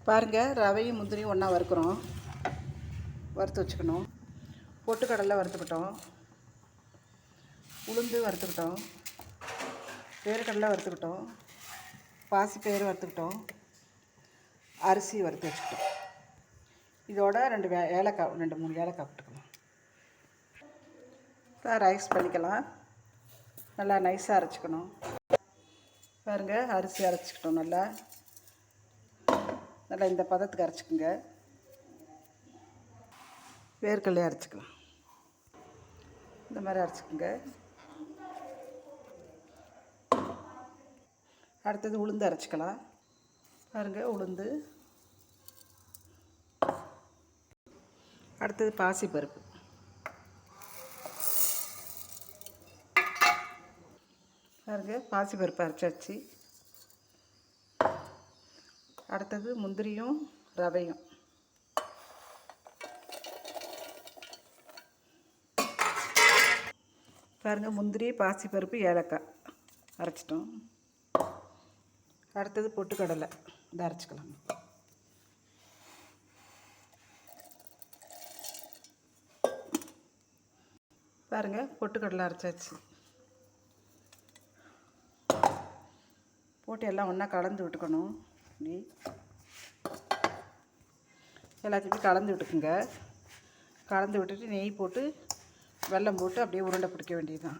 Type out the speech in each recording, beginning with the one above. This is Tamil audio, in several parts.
பாருங்கள், ரவையும் முந்திரியும் ஒன்றா வறுக்கிறோம். வறுத்து வச்சுக்கணும். பொட்டுக்கடலை வறுத்துக்கிட்டோம், உளுந்து வறுத்துக்கிட்டோம், வேர்க்கடலை வறுத்துக்கிட்டோம், பாசிப்பயிறு வறுத்துக்கிட்டோம், அரிசி வறுத்து வச்சுக்கிட்டோம். இதோட 2 ஏலக்காய், 2-3 ஏலக்காய் போட்டுக்கலாம். இப்போ ரைஸ் பண்ணிக்கலாம். நல்லா நைஸாக அரைச்சிக்கணும். பாருங்கள், அரிசி அரைச்சிக்கிட்டோம். நல்லா இந்த பதத்துக்கு அரைச்சிக்கோங்க. வேர்க்கடலையை அரைச்சிக்கலாம். இந்த மாதிரி அரைச்சிக்கோங்க. அடுத்தது உளுந்து அரைச்சிக்கலாம். பாருங்கள், உளுந்து. அடுத்தது பாசிப்பருப்பு. பாருங்கள், பாசிப்பருப்பு அரைச்சாச்சு. அடுத்தது முந்திரியும் ரவையும். பாருங்கள், முந்திரி, பாசிப்பருப்பு, ஏலக்காய் அரைச்சிட்டோம். அடுத்தது பொட்டுக்கடலை, இதை அரைச்சிக்கலாம். பாருங்கள், பொட்டுக்கடலை அரைச்சாச்சு. போட்டு எல்லாம் ஒன்றா கலந்து விட்டுக்கணும். இப்படி எல்லாத்தையுமே கலந்து விட்டுக்குங்க. கலந்து விட்டுட்டு நெய் போட்டு வெல்லம் போட்டு அப்படியே உருண்டை பிடிக்க வேண்டியது தான்.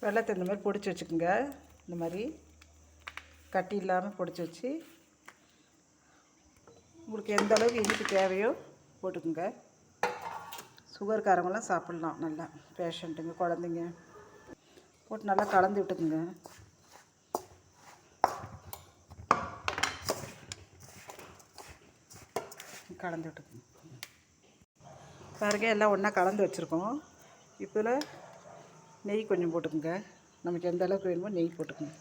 வெல்லத்தை இந்த மாதிரி பொடிச்சு வச்சுக்கோங்க. இந்த மாதிரி கட்டி இல்லாமல் பொடிச்சு வச்சு, உங்களுக்கு எந்த அளவுக்கு இனிப்பு தேவையோ போட்டுக்குங்க. சுகர்காரங்களாம் சாப்பிட்லாம். நல்லா பேஷண்ட்டுங்க, குழந்தைங்க போட்டு நல்லா கலந்து விட்டுக்குங்க. கலந்து விட்டுக்குங்க. பாருங்கள், எல்லாம் ஒன்றா கலந்து வச்சுருக்கோம். இப்போ நெய் கொஞ்சம் போட்டுக்குங்க. நமக்கு எந்த அளவுக்கு வேணுமோ நெய் போட்டுக்குங்க.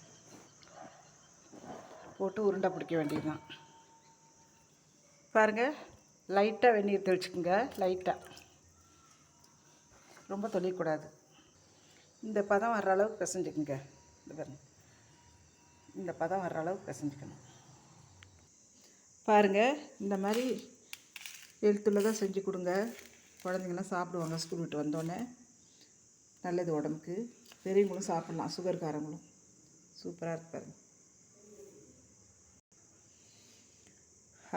போட்டு உருண்டை பிடிக்க வேண்டியது தான். பாருங்கள், லைட்டாக வெந்நீர் தெளிச்சுக்குங்க. லைட்டாக, ரொம்ப தொளிக்கூடாது. இந்த பதம் வர்ற அளவுக்கு பிசைஞ்சுக்குங்க. இந்த பாருங்கள், இந்த பதம் வர்ற அளவுக்கு பிசைஞ்சுக்கணும். பாருங்கள், இந்த மாதிரி எழுத்துள்ளதாக செஞ்சு கொடுங்க. குழந்தைங்களாம் சாப்பிடுவாங்க. ஸ்கூல் விட்டு வந்தோடனே. நல்லது உடம்புக்கு. பெரியவங்களும் சாப்பிட்லாம், சுகர்காரங்களும். சூப்பராக இருக்கு பாருங்கள்.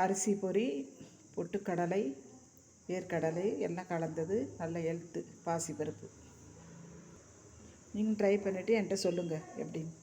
அரிசி பொரி, பொட்டுக்கடலை, வேர்க்கடலை எல்லாம் கலந்தது. நல்ல ஹெல்த்து. பாசிப்பருப்பு. நீங்கள் ட்ரை பண்ணிவிட்டு என்கிட்ட சொல்லுங்கள் எப்படின்னு.